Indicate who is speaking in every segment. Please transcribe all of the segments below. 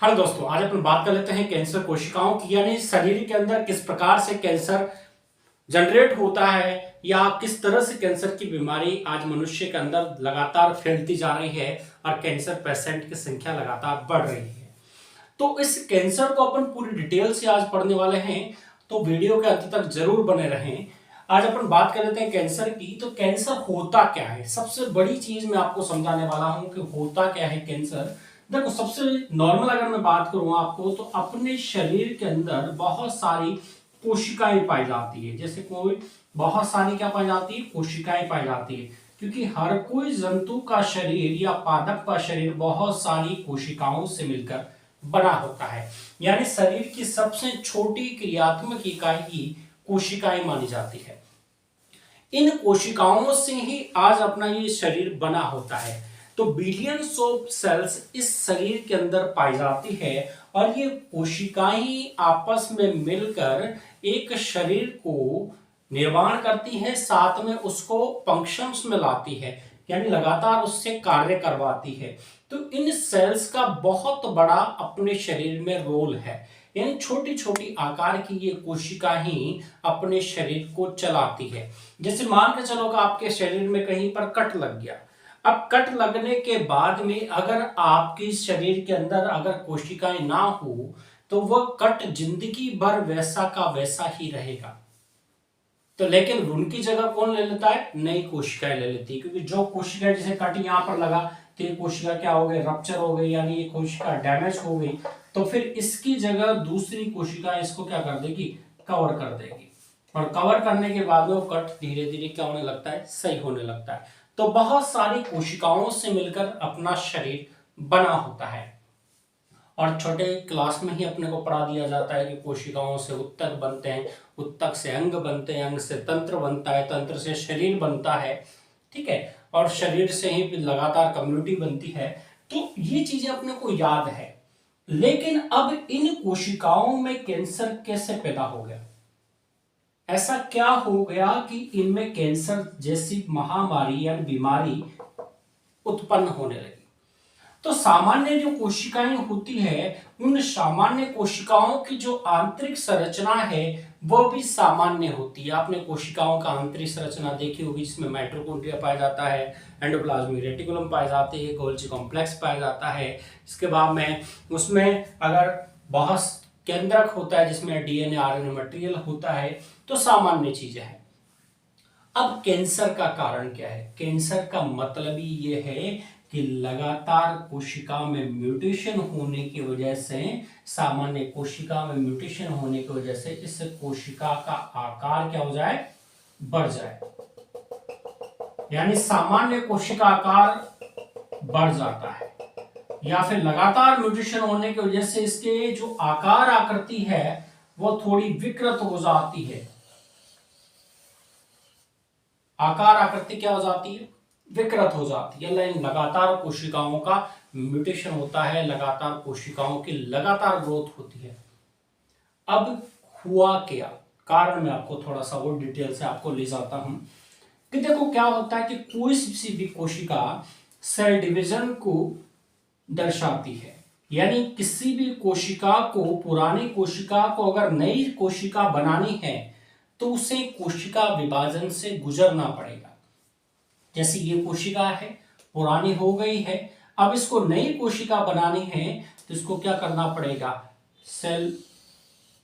Speaker 1: Hello दोस्तों, आज अपन बात कर लेते हैं कैंसर कोशिकाओं की, यानी शरीर के अंदर किस प्रकार से कैंसर जनरेट होता है या किस तरह से कैंसर की बीमारी आज मनुष्य के अंदर लगातार फैलती जा रही है और कैंसर पेशेंट की संख्या लगातार बढ़ रही है। तो इस कैंसर को अपन पूरी डिटेल से आज पढ़ने वाले हैं, तो वीडियो के अंत तक जरूर बने रहें। आज अपन बात कर लेते हैं कैंसर की। तो कैंसर होता क्या है, सबसे बड़ी चीज मैं आपको समझाने वाला हूं कि होता क्या है कैंसर। देखो, सबसे नॉर्मल अगर मैं बात करूं आपको, तो अपने शरीर के अंदर बहुत सारी कोशिकाएं पाई जाती है। जैसे कोई बहुत सारी क्या पाई जाती है, कोशिकाएं पाई जाती है, क्योंकि हर कोई जंतु का शरीर या पादप का शरीर बहुत सारी कोशिकाओं से मिलकर बना होता है। यानी शरीर की सबसे छोटी क्रियात्मक इकाई ही कोशिकाएं मानी जाती है। इन कोशिकाओं से ही आज अपना ये शरीर बना होता है। तो बिलियंस ऑफ सेल्स इस शरीर के अंदर पाई जाती है और ये कोशिकाएं आपस में मिलकर एक शरीर को निर्माण करती है, साथ में उसको फंक्शंस में लाती है, यानी लगातार उससे कार्य करवाती है। तो इन सेल्स का बहुत बड़ा अपने शरीर में रोल है। यानी छोटी छोटी आकार की ये कोशिका ही अपने शरीर को चलाती है। जैसे मान के चलो कि आपके शरीर में कहीं पर कट लग गया। अब कट लगने के बाद में अगर आपके शरीर के अंदर अगर कोशिकाएं ना हो, तो वह कट जिंदगी भर वैसा का वैसा ही रहेगा। तो लेकिन उनकी जगह कौन ले लेता है, नई कोशिकाएं ले लेती है। क्योंकि जो कोशिका जैसे कट यहां पर लगा, तो ये कोशिका क्या हो गई, रप्चर हो गई, यानी ये कोशिका डैमेज हो गई। तो फिर इसकी जगह दूसरी कोशिका इसको क्या कर देगी, कवर कर देगी। और कवर करने के बाद में वो कट धीरे धीरे क्या होने लगता है, सही होने लगता है। तो बहुत सारी कोशिकाओं से मिलकर अपना शरीर बना होता है। और छोटे क्लास में ही अपने को पढ़ा दिया जाता है कि कोशिकाओं से उत्तक बनते हैं, उत्तक से अंग बनते हैं, अंग से तंत्र बनता है, तंत्र से शरीर बनता है। ठीक है, और शरीर से ही लगातार कम्युनिटी बनती है। तो ये चीजें अपने को याद है। लेकिन अब इन कोशिकाओं में कैंसर कैसे पैदा हो गया, ऐसा क्या हो गया कि इनमें कैंसर जैसी महामारी या बीमारी उत्पन्न होने लगी। तो सामान्य जो कोशिकाएं होती है, उन सामान्य कोशिकाओं की जो आंतरिक संरचना है वह भी सामान्य होती है। आपने कोशिकाओं का आंतरिक संरचना देखी होगी, जिसमें माइटोकॉन्ड्रिया पाया जाता है, एंडोप्लाज्मिक रेटिकुलम पाया जाते हैं, गोल्गी कॉम्प्लेक्स पाया जाता है। इसके बाद में उसमें अगर बहुत केंद्रक होता है जिसमें डीएनए आरएनए मटेरियल होता है, तो सामान्य चीजें हैं। अब कैंसर का कारण क्या है, कैंसर का मतलब ही ये है कि लगातार कोशिका में म्यूटेशन होने की वजह से, सामान्य कोशिका में म्यूटेशन होने की वजह से इस कोशिका का आकार क्या हो जाए, बढ़ जाए। यानी सामान्य कोशिका आकार बढ़ जाता है, या फिर लगातार म्यूटेशन होने की वजह से इसके जो आकार आकृति है वो थोड़ी विकृत हो जाती है। आकार आकृति क्या हो जाती है, विकृत हो जाती है। लगातार कोशिकाओं का म्यूटेशन होता है, लगातार कोशिकाओं की लगातार ग्रोथ होती है। अब हुआ क्या, कारण मैं आपको थोड़ा सा और डिटेल से आपको ले जाता हूं कि देखो क्या होता है कि कोई सी भी कोशिका सेल डिवीजन को दर्शाती है। यानी किसी भी कोशिका को, पुरानी कोशिका को अगर नई कोशिका बनानी है तो उसे कोशिका विभाजन से गुजरना पड़ेगा। जैसे ये कोशिका है, पुरानी हो गई है, अब इसको नई कोशिका बनानी है तो इसको क्या करना पड़ेगा, सेल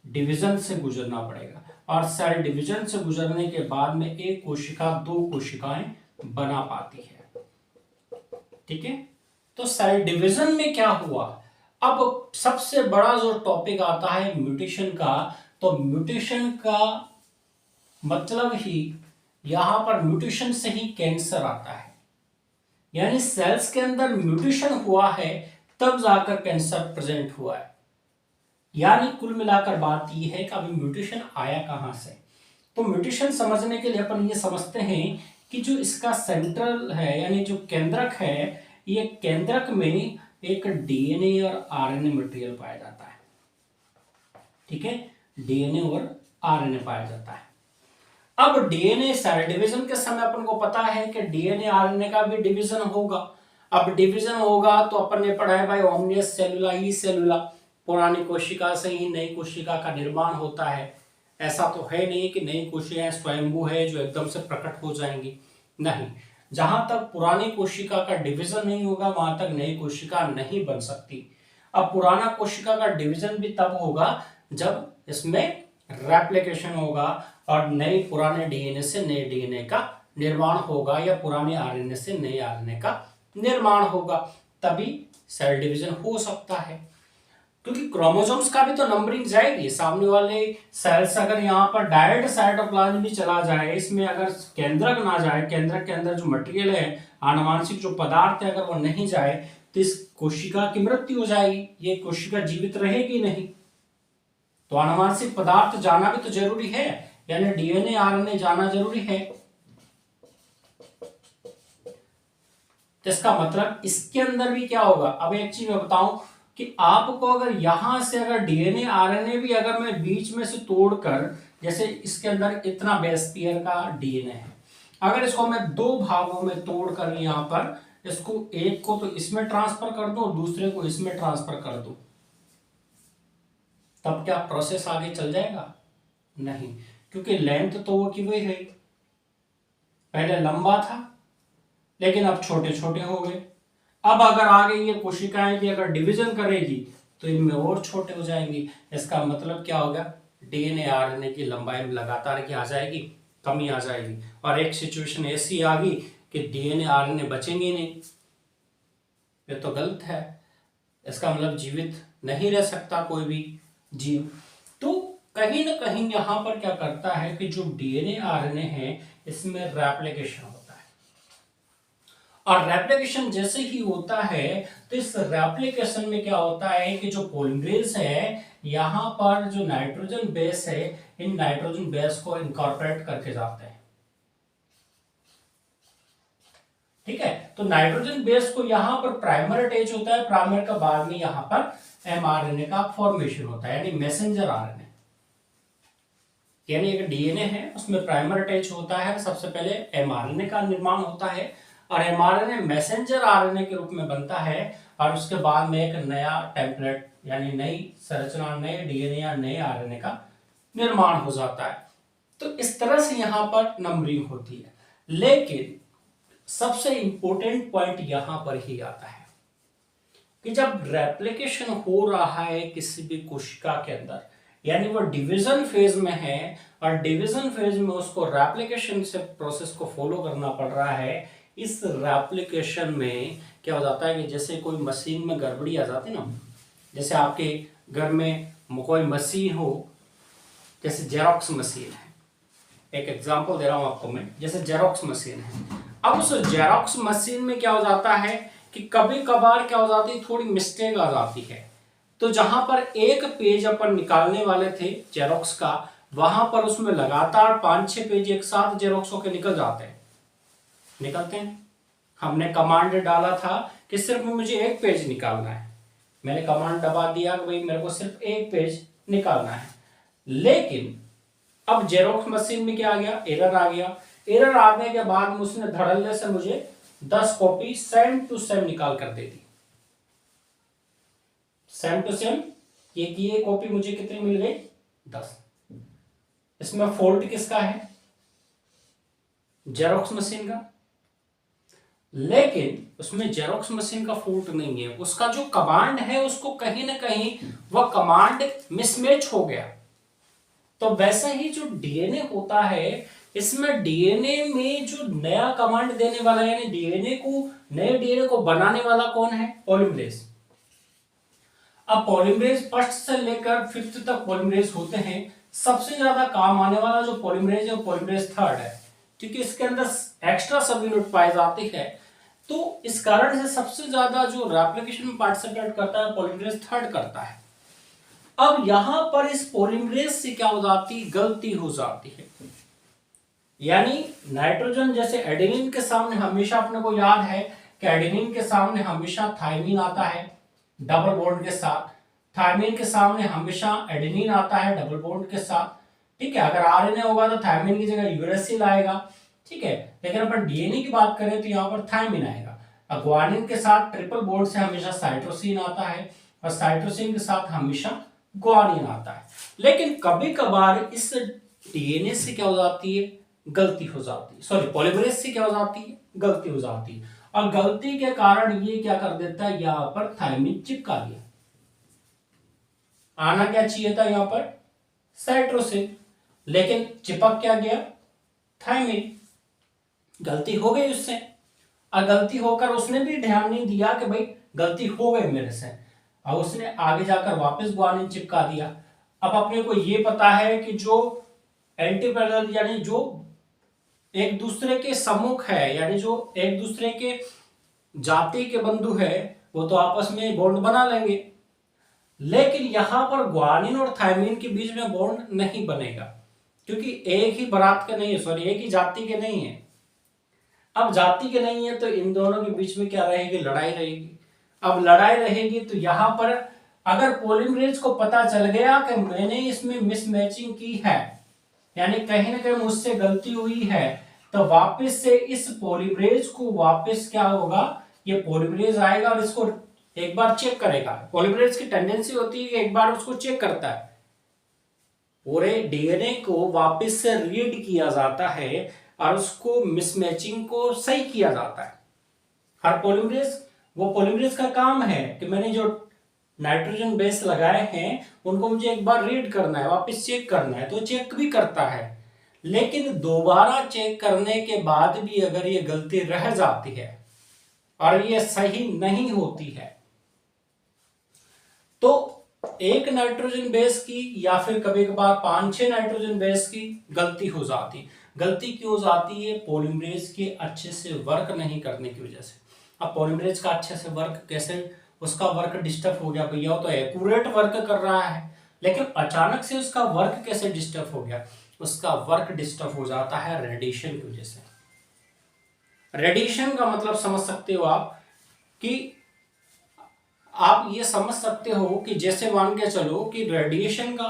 Speaker 1: डिवीजन से गुजरना पड़ेगा। और सेल डिवीजन से गुजरने के बाद में एक कोशिका दो कोशिकाएं बना पाती है। ठीक है, तो सेल डिवीजन में क्या हुआ, अब सबसे बड़ा जो टॉपिक आता है म्यूटेशन का। तो म्यूटेशन का मतलब ही यहां पर म्यूटेशन से ही कैंसर आता है। यानी सेल्स के अंदर म्यूटेशन हुआ है तब जाकर कैंसर प्रेजेंट हुआ है। यानी कुल मिलाकर बात यह है कि अभी म्यूटेशन आया कहां से। तो म्यूटेशन समझने के लिए अपन ये समझते हैं कि जो इसका सेंट्रल है, यानी जो केंद्रक है, ये केंद्रक में एक डीएनए और आरएनए मटेरियल पाया जाता है। ठीक है, डीएनए और आरएनए पाया जाता है। अब डीएनए सेल डिवीजन के समय अपन को पता है कि डीएनए आरएनए का भी डिवीजन होगा। अब डिवीजन होगा तो अपन ने पढ़ा है भाई ओमनियस सेलुला ई सेलुला, पुरानी कोशिका से ही नई कोशिका का निर्माण होता है। ऐसा तो है नहीं कि नई कोशिकाएं स्वयंभू है जो एकदम से प्रकट हो जाएंगी, नहीं। जहां तक पुरानी कोशिका का डिवीजन नहीं होगा वहां तक नई कोशिका नहीं बन सकती। अब पुराना कोशिका का डिवीजन भी तब होगा जब इसमें रेप्लिकेशन होगा और नए पुराने डीएनए से नए डीएनए का निर्माण होगा या पुराने आरएनए से नए आरएनए का निर्माण होगा, तभी सेल डिवीजन हो सकता है। क्योंकि क्रोमोसोम्स का भी तो नंबरिंग जाएगी, सामने वाले सेल्स अगर यहाँ पर डायरेक्ट साइटोप्लाज्म भी चला जाए, इसमें अगर केंद्रक ना जाए, केंद्रक के अंदर जो मटेरियल है आनुवांशिक जो पदार्थ है अगर वो नहीं जाए तो इस कोशिका की मृत्यु हो जाएगी, ये कोशिका जीवित रहेगी नहीं। तो आनुवांशिक पदार्थ जाना भी तो जरूरी है, यानी डीएनए आरएनए जाना जरूरी है। तो इसका मतलब इसके अंदर भी क्या होगा, अब एक चीज मैं बताऊं कि आपको अगर यहां से अगर डीएनए आरएनए भी अगर मैं बीच में से तोड़कर, जैसे इसके अंदर इतना बेस पेयर का डीएनए है, अगर इसको मैं दो भागों में तोड़कर यहां पर इसको एक को तो इसमें ट्रांसफर कर दूं और दूसरे को इसमें ट्रांसफर कर दूं, तब क्या प्रोसेस आगे चल जाएगा? नहीं, क्योंकि लेंथ तो वो की वही है, पहले लंबा था लेकिन अब छोटे छोटे हो गए। अब अगर आगे ये कोशिकाएं भी अगर डिवीजन करेगी तो इनमें और छोटे हो जाएंगी। इसका मतलब क्या होगा, डीएनए आरएनए की लंबाई में लगातार क्या आ जाएगी, कमी आ जाएगी। और एक सिचुएशन ऐसी आ गई कि डीएनए आरएनए बचेंगे नहीं, ये तो गलत है। इसका मतलब जीवित नहीं रह सकता कोई भी जीव। तो कहीं ना कहीं यहां पर क्या करता है कि जो डीएनए आरएनए है इसमें रेप्लिकेशन होता है, और रेप्लिकेशन जैसे ही होता है तो इस रेप्लिकेशन में क्या होता है कि जो पॉलीमरेज है यहां पर जो नाइट्रोजन बेस है, इन नाइट्रोजन बेस को इनकॉर्पोरेट करके जाते हैं। ठीक है, तो नाइट्रोजन बेस को यहां पर प्राइमर अटैच होता है, प्राइमर का बाद में यहां पर एमआरएनए का फॉर्मेशन होता है, यानी मैसेंजर आरएनए। यानी एक डीएनए है उसमें प्राइमर अटैच होता है, सबसे पहले एमआरएनए का निर्माण होता है और एमआरएनए मैसेंजर आरएनए के रूप में बनता है, और उसके बाद में एक नया टेम्पलेट यानी नई संरचना, नए डीएनए या नए आरएनए का निर्माण हो जाता है। तो इस तरह से यहां पर नंबरिंग होती है। लेकिन सबसे इंपॉर्टेंट पॉइंट यहां पर ही आता है कि जब रेप्लिकेशन हो रहा है किसी भी कोशिका के अंदर, यानी वो डिवीजन फेज में है और डिवीजन फेज में उसको रेप्लिकेशन से प्रोसेस को फॉलो करना पड़ रहा है, इस रेप्लिकेशन में क्या हो जाता है कि जैसे कोई मशीन में गड़बड़ी आ जाती ना, जैसे आपके घर में कोई मशीन हो, जैसे जेरोक्स मशीन है, एक एग्जांपल दे रहा हूं आपको मैं, जैसे जेरोक्स मशीन है। अब उस जेरोक्स मशीन में क्या हो जाता है कि कभी कभार क्या हो जाती है, थोड़ी मिस्टेक आ जाती है। तो जहां पर एक पेज अपन निकालने वाले थे जेरोक्स का, वहां पर उसमें लगातार 5-6 पेज एक साथ जेरोक्स होकर निकल जाते हैं, निकलते हैं। हमने कमांड डाला था कि सिर्फ मुझे एक पेज निकालना है, मैंने कमांड दबा दिया कि भाई मेरे को सिर्फ एक पेज निकालना है। लेकिन अब जेरोक्स मशीन में क्या आ गया, एरर आ गया। एरर आने के बाद में उसने धड़ल्ले से मुझे 10 कॉपी सेम टू सेम निकाल कर दे दी। सेम टू सेम ये कॉपी मुझे कितनी मिल गई, 10। इसमें फॉल्ट किसका है, जेरोक्स मशीन का। लेकिन उसमें जेरोक्स मशीन का फॉल्ट नहीं है, उसका जो कमांड है उसको कहीं ना कहीं वह कमांड मिसमैच हो गया। तो वैसे ही जो डीएनए होता है, इसमें डीएनए में जो नया कमांड देने वाला है, यानी डीएनए को, नए डीएनए को बनाने वाला कौन है, पॉलीमरेज। अब पॉलीमरेज फर्स्ट से लेकर 5th तक पॉलीमरेज होते हैं। सबसे ज्यादा काम आने वाला जो पॉलीमरेज है वो पॉलीमरेज 3rd है, क्योंकि इसके अंदर एक्स्ट्रा सब यूनिट पाई जाती है। तो इस कारण से सबसे ज्यादा जो रेप्लिकेशन में पार्टिसिपेट करता है पॉलीमरेज 3rd करता है। अब यहां पर इस पॉलीमरेज से क्या हो जाती, गलती हो जाती है। यानी नाइट्रोजन, जैसे एडेनिन के सामने हमेशा अपने को याद है कि एडेनिन के सामने हमेशा थाइमिन आता है डबल बॉन्ड के साथ, थाइमिन के सामने हमेशा एडेनिन आता है डबल बॉन्ड के साथ। ठीक है, अगर आरएनए होगा तो थाइमिन की जगह यूरेसिल आएगा। ठीक है, लेकिन अपन डीएनए की बात करें तो यहाँ पर थाइमिन आएगा। अब ग्वानिन के साथ ट्रिपल बॉन्ड से हमेशा साइटोसिन आता है और साइटोसिन के साथ हमेशा ग्वानिन आता है। लेकिन कभी कभार इस डीएनए से क्या हो जाती है, गलती हो जाती है, सॉरी पॉलीमरेज से क्या हो जाती है, गलती हो जाती है, और गलती के कारण ये क्या कर देता है, यहां पर थायमिन चिपका दिया। आना क्या चाहिए था यहां पर, साइटोसिन, लेकिन चिपक क्या गया, थायमिन। गलती हो गई उससे, और गलती होकर उसने भी ध्यान नहीं दिया कि भाई गलती हो गई मेरे से, और उसने आगे जाकर वापस ग्वानिन चिपका दिया। अब अपने को ये पता है कि जो एंटीपैरेलल यानी जो एक दूसरे के सम्मुख है, यानी जो एक दूसरे के जाति के बंधु है, वो तो आपस में बॉन्ड बना लेंगे, लेकिन यहां पर ग्वानिन और थायमिन के बीच में बॉन्ड नहीं बनेगा, क्योंकि एक ही बारात के नहीं है, सॉरी एक ही जाति के नहीं है। अब जाति के नहीं है तो इन दोनों के बीच में क्या रहेगी, लड़ाई रहेगी। अब लड़ाई रहेगी तो यहां पर अगर पॉलीमरेज को पता चल गया कि मैंने इसमें मिसमैचिंग की है, यानी कहीं ना कहीं मुझसे गलती हुई है, तो वापस से इस पॉलीमरेज को वापस क्या होगा, ये पॉलीमरेज आएगा और इसको एक बार चेक करेगा। पॉलीमरेज की टेंडेंसी होती है कि एक बार उसको चेक करता है, पूरे डीएनए को वापस से रीड किया जाता है और उसको मिसमैचिंग को सही किया जाता है। हर पॉलीमरेज, वो पॉलीमरेज का काम है कि मैंने जो नाइट्रोजन बेस लगाए हैं उनको मुझे एक बार रीड करना है, वापस चेक करना है, तो चेक भी करता है। लेकिन दोबारा चेक करने के बाद भी अगर ये गलती रह जाती है और ये सही नहीं होती है, तो एक नाइट्रोजन बेस की या फिर कभी कभार 5-6 नाइट्रोजन बेस की गलती हो जाती। गलती क्यों हो जाती है, पॉलीमरेज के अच्छे से वर्क नहीं करने की वजह से। अब पॉलीमरेज का अच्छे से वर्क कैसे, उसका वर्क डिस्टर्ब हो गया भैया, वो तो एक्यूरेट वर्क कर रहा है, लेकिन अचानक से उसका वर्क कैसे डिस्टर्ब हो गया, उसका वर्क डिस्टर्ब हो जाता है रेडिएशन की वजह से। रेडिएशन का मतलब समझ सकते हो आप कि आप ये समझ सकते हो कि जैसे मान के चलो कि रेडिएशन का,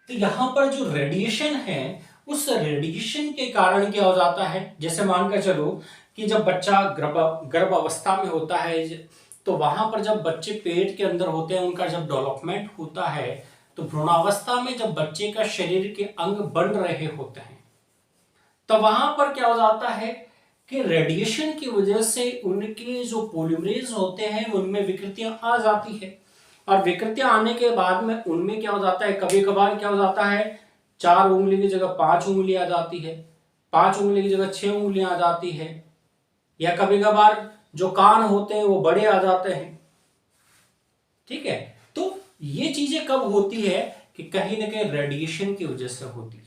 Speaker 1: तो यहां पर जो रेडिएशन है उस रेडिएशन के कारण क्या हो जाता है, जैसे मान कर चलो कि जब बच्चा गर्भ अवस्था में होता है, तो वहां पर जब बच्चे पेट के अंदर होते हैं, उनका जब डेवलपमेंट होता है, तो भ्रूणावस्था में जब बच्चे का शरीर के अंग बन रहे होते हैं, तो वहां पर क्या हो जाता है कि रेडिएशन की वजह से उनके जो पॉलीमरेज होते हैं उनमें विकृतियां आ जाती है, और विकृतियां आने के बाद में उनमें क्या हो जाता है, कभी कभार क्या हो जाता है 4 उंगली की जगह 5 उंगली आ जाती है, 5 उंगली की जगह 6 उंगलियां आ जाती है, या कभी कभार जो कान होते हैं वो बड़े आ जाते हैं। ठीक है, तो ये चीजें कब होती है कि कहीं ना कहीं रेडिएशन की वजह से होती है।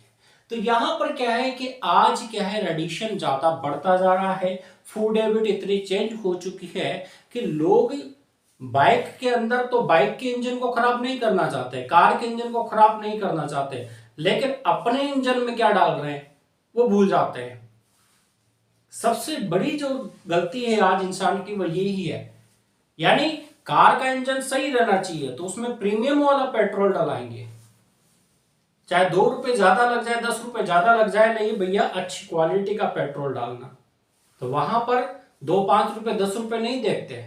Speaker 1: तो यहां पर क्या है कि आज क्या है, रेडिएशन ज्यादा बढ़ता जा रहा है, फूड हैबिट इतनी चेंज हो चुकी है कि लोग बाइक के अंदर तो बाइक के इंजन को खराब नहीं करना चाहते, कार के इंजन को खराब नहीं करना चाहते, लेकिन अपने इंजन में क्या डाल रहे हैं वो भूल जाते हैं। सबसे बड़ी जो गलती है आज इंसान की वो यही है, यानी कार का इंजन सही रहना चाहिए तो उसमें प्रीमियम वाला पेट्रोल डलाएंगे, चाहे 2 रुपए ज्यादा लग जाए, 10 रुपए ज्यादा लग जाए, नहीं भैया अच्छी क्वालिटी का पेट्रोल डालना। तो वहां पर 2-5 रुपए 10 रुपए नहीं देखते।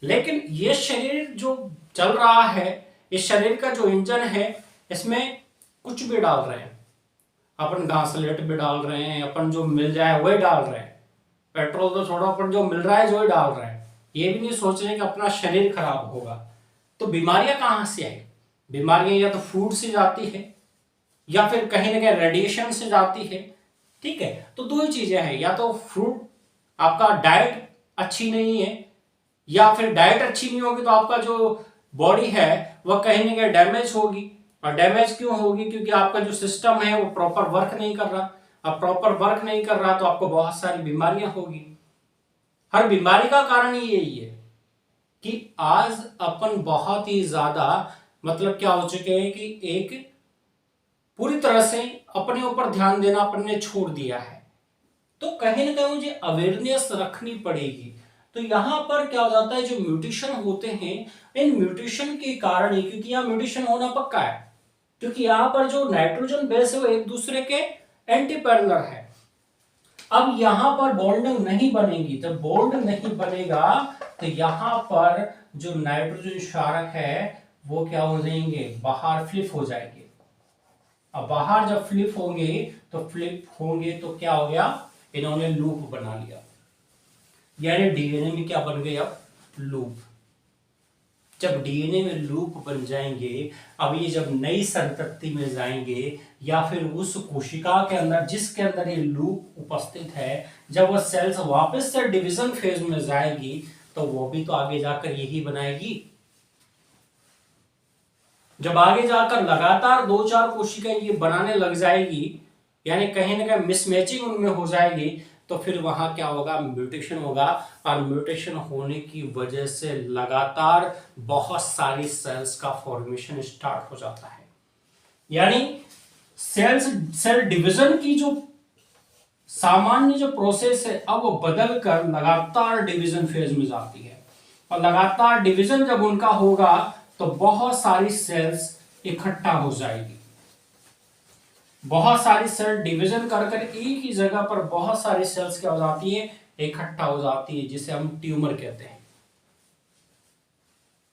Speaker 1: लेकिन ये शरीर जो चल रहा है, इस शरीर का जो इंजन है, इसमें कुछ भी डाल रहे हैं, अपन घासलेट भी डाल रहे हैं, अपन जो मिल जाए वही डाल रहे हैं, पेट्रोल तो छोड़ो, अपन जो मिल रहा है जो ही डाल रहे हैं, ये भी नहीं सोच रहे कि अपना शरीर खराब होगा। तो बीमारियां कहां से आई, बीमारियां या तो फूड से जाती है या फिर कहीं ना कहीं रेडिएशन से जाती है। ठीक है, तो 2 ही चीजें हैं, या तो फूड आपका डाइट अच्छी नहीं है, या फिर डाइट अच्छी नहीं होगी तो आपका जो बॉडी है वह कहीं ना कहीं डैमेज होगी। और डैमेज क्यों होगी, क्योंकि आपका जो सिस्टम है वो प्रॉपर वर्क नहीं कर रहा। अब प्रॉपर वर्क नहीं कर रहा तो आपको बहुत सारी बीमारियां होगी। हर बीमारी का कारण ही यही है कि आज अपन बहुत ही ज्यादा मतलब क्या हो चुके हैं कि एक पूरी तरह से अपने ऊपर ध्यान देना अपन ने छोड़ दिया है। तो कहीं ना कहीं मुझे अवेयरनेस रखनी पड़ेगी। तो यहां पर क्या हो जाता है, जो म्यूटेशन होते हैं, इन म्यूटेशन के कारण ही, क्योंकि यहां म्यूटेशन होना पक्का है, क्योंकि यहां पर जो नाइट्रोजन बेस है वो एक दूसरे के एंटी पैरेलल है। अब यहां पर बॉन्डिंग नहीं बनेगी, जब बॉन्ड नहीं बनेगा तो यहां पर जो नाइट्रोजन क्षारक है वो क्या हो जाएंगे, बाहर फ्लिप हो जाएंगे। अब बाहर जब फ्लिप होंगे तो क्या हो गया, इन्होंने लूप बना लिया, यानी डीएनए में क्या बन गए अब, लूप। जब डीएनए में लूप बन जाएंगे, अब ये जब नई संतति में जाएंगे या फिर उस कोशिका के अंदर जिसके अंदर ये लूप उपस्थित है, जब वह सेल्स वापस से डिवीजन फेज में जाएगी तो वो भी तो आगे जाकर यही बनाएगी। जब आगे जाकर लगातार 2-4 कोशिकाएं ये बनाने लग जाएगी, यानी कहीं ना कहीं मिसमैचिंग उनमें हो जाएगी, तो फिर वहां क्या होगा, म्यूटेशन होगा। और म्यूटेशन होने की वजह से लगातार बहुत सारी सेल्स का फॉर्मेशन स्टार्ट हो जाता है, यानी सेल डिवीजन की जो सामान्य जो प्रोसेस है अब वो बदल कर लगातार डिवीजन फेज में जाती है। और लगातार डिवीजन जब उनका होगा तो बहुत सारी सेल्स इकट्ठा हो जाएगी। बहुत सारी सेल डिवीजन कर कर एक ही जगह पर बहुत सारी सेल्स क्या हो जाती है, इकट्ठा हो जाती है, जिसे हम ट्यूमर कहते हैं,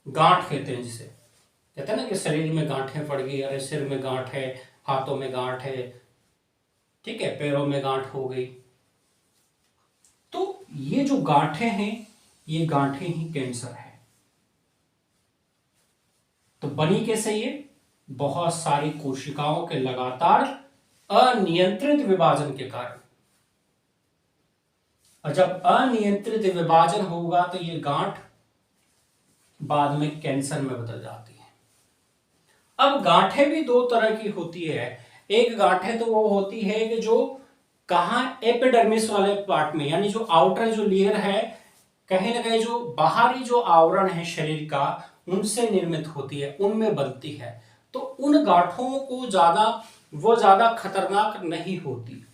Speaker 1: गांठ कहते हैं। जिसे कहते हैं ना कि शरीर में गांठें पड़ गई, अरे सिर में गांठ है, हाथों में गांठ है, ठीक है, पैरों में गांठ हो गई। तो ये जो गांठें हैं, ये गांठें ही कैंसर है। तो बनी कैसे ये, बहुत सारी कोशिकाओं के लगातार अनियंत्रित विभाजन के कारण। और जब अनियंत्रित विभाजन होगा तो ये गांठ बाद में कैंसर में बदल जाती है। अब गांठें भी दो तरह की होती है। एक गांठें तो वो होती है कि जो कहां, एपिडर्मिस वाले पार्ट में, यानी जो आउटर जो लेयर है, कहीं ना कहीं जो बाहरी जो आवरण है शरीर का, उनसे निर्मित होती है, उनमें बनती है। तो उन गांठों को ज्यादा खतरनाक नहीं होती।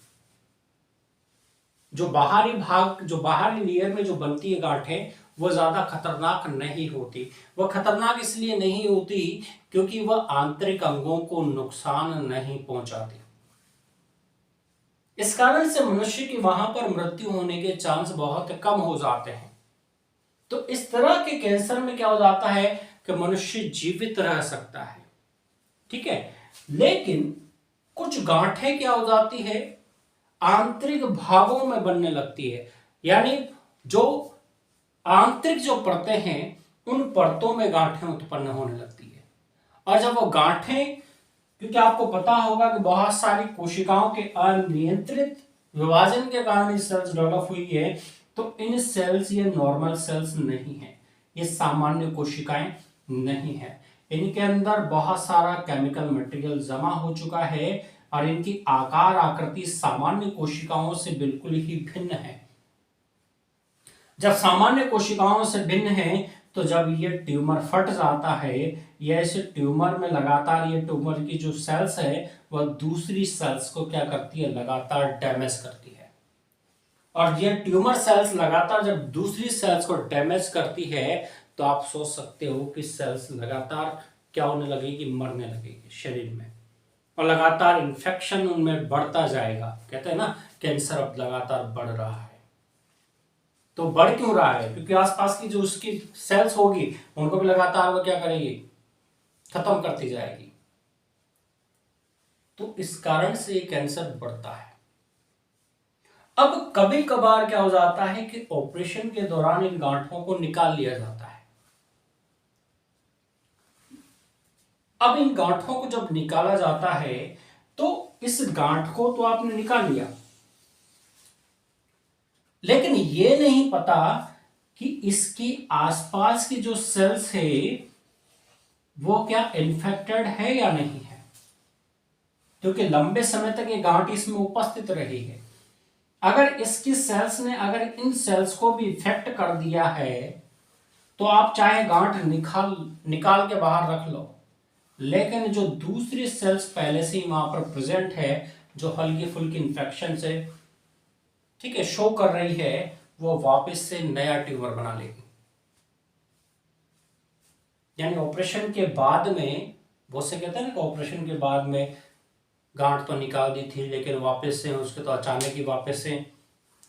Speaker 1: जो बाहरी भाग, जो बाहरी लेयर में जो बनती है गांठें, वो ज्यादा खतरनाक नहीं होती। वह खतरनाक इसलिए नहीं होती क्योंकि वह आंतरिक अंगों को नुकसान नहीं पहुंचाती। इस कारण से मनुष्य की वहां पर मृत्यु होने के चांस बहुत कम हो जाते हैं। तो इस तरह के कैंसर में क्या हो जाता है कि मनुष्य जीवित रह सकता है, ठीक है, लेकिन कुछ गांठें क्या हो जाती है, आंतरिक भागों में बनने लगती है, यानी जो आंतरिक जो परतें हैं उन परतों में गांठें उत्पन्न होने लगती है। और जब वो गांठें, क्योंकि आपको पता होगा कि बहुत सारी कोशिकाओं के अनियंत्रित विभाजन के कारण ये सेल्स डेवलप हुई है, तो इन सेल्स ये नॉर्मल सेल्स नहीं है, ये सामान्य कोशिकाएं नहीं है। इनके अंदर बहुत सारा केमिकल मटेरियल जमा हो चुका है और इनकी आकार आकृति सामान्य कोशिकाओं से बिल्कुल ही भिन्न है। जब सामान्य कोशिकाओं से भिन्न है तो जब ये ट्यूमर फट जाता है, या इस ट्यूमर में लगातार ये ट्यूमर की जो सेल्स है वह दूसरी सेल्स को क्या करती है, लगातार डैमेज करती है। और ये ट्यूमर सेल्स लगातार जब दूसरी सेल्स को डैमेज करती है तो आप सोच सकते हो कि सेल्स लगातार क्या होने लगेगी, मरने लगेगी शरीर में, और लगातार इन्फेक्शन उनमें बढ़ता जाएगा। कहते हैं ना कैंसर अब लगातार बढ़ रहा है। तो बढ़ क्यों रहा है, क्योंकि आसपास की जो उसकी सेल्स होगी उनको भी लगातार वो क्या करेगी, खत्म करती जाएगी। तो इस कारण से कैंसर बढ़ता है। अब कभी कभार क्या हो जाता है कि ऑपरेशन के दौरान इन गांठों को निकाल लिया जाता है। अब इन गांठों को जब निकाला जाता है तो इस गांठ को तो आपने निकाल लिया, लेकिन ये नहीं पता कि इसकी आसपास की जो सेल्स है वो क्या इन्फेक्टेड है या नहीं है, क्योंकि लंबे समय तक ये गांठ इसमें उपस्थित रही है। अगर इसकी सेल्स ने अगर इन सेल्स को भी इफेक्ट कर दिया है तो आप चाहे गांठ निकाल के बाहर रख लो, लेकिन जो दूसरी सेल्स पहले से ही वहां पर प्रेजेंट है, जो हल्की फुल्की इंफेक्शन से ठीक है शो कर रही है, वो वापस से नया ट्यूमर बना लेगी। यानी ऑपरेशन के बाद में, वो से कहते हैं ना कि ऑपरेशन के बाद में गांठ तो निकाल दी थी लेकिन वापस से उसके तो अचानक ही वापस से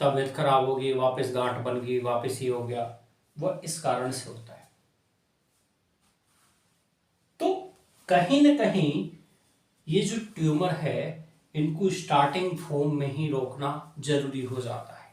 Speaker 1: तबीयत खराब हो गई, वापस गांठ बन गई, वापस ही हो गया, वह इस कारण से होता है। तो कहीं ना कहीं ये जो ट्यूमर है इनको स्टार्टिंग फॉर्म में ही रोकना जरूरी हो जाता है।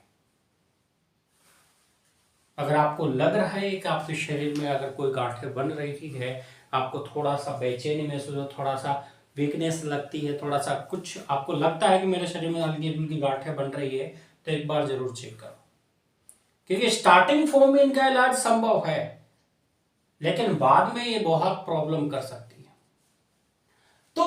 Speaker 1: अगर आपको लग रहा है कि आपके शरीर में अगर कोई गांठें बन रही है, आपको थोड़ा सा बेचैनी महसूस हो, थोड़ा सा वीकनेस लगती है, थोड़ा सा कुछ आपको लगता है कि मेरे शरीर में हल्की हल्की गांठें बन रही है, तो एक बार जरूर चेक करो, क्योंकि स्टार्टिंग फॉर्म में इनका इलाज संभव है, लेकिन बाद में ये बहुत प्रॉब्लम कर सकती है। तो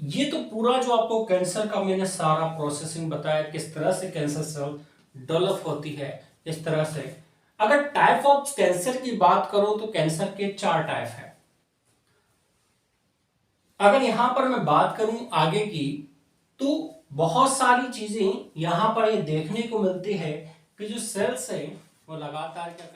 Speaker 1: ये तो पूरा जो आपको कैंसर का मैंने सारा प्रोसेसिंग बताया, किस तरह से कैंसर सेल डेवलप होती है, इस तरह से। अगर टाइप ऑफ कैंसर की बात करो तो कैंसर के 4 टाइप है। अगर यहां पर मैं बात करूं आगे की, तो बहुत सारी चीजें यहां पर ये देखने को मिलती है कि जो सेल्स है वो लगातार क्या